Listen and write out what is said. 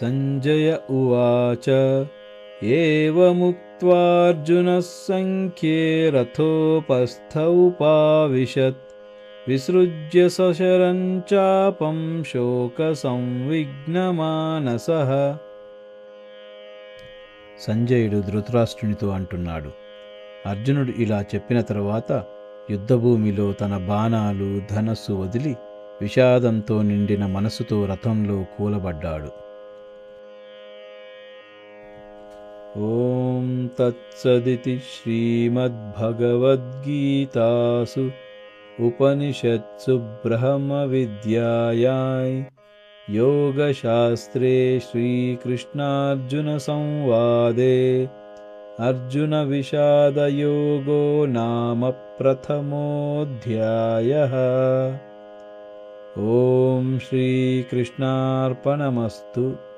संजय उवाच एवमुक्त्वार्जुनः संख्ये रथोपस्थ उपाविशत् विसृज्य सशरं चापं शोकसंविघ्नमानसः. సంజయుడు ధృతరాష్ట్రునితో అంటున్నాడు, అర్జునుడు ఇలా చెప్పిన తరువాత యుద్ధభూమిలో తన బాణాలు ధనస్సు వదిలి విషాదంతో నిండిన మనసుతో రథంలో కూలబడ్డాడు. ఓం తత్సదితి శ్రీమద్భగవద్గీతాసు ఉపనిషత్సు బ్రహ్మ విద్యాయాం योगशास्त्रे श्रीकृष्णार्जुन संवादे अर्जुन विषादयोगो नाम प्रथमोऽध्यायः. ओम श्रीकृष्णार्पणमस्तु.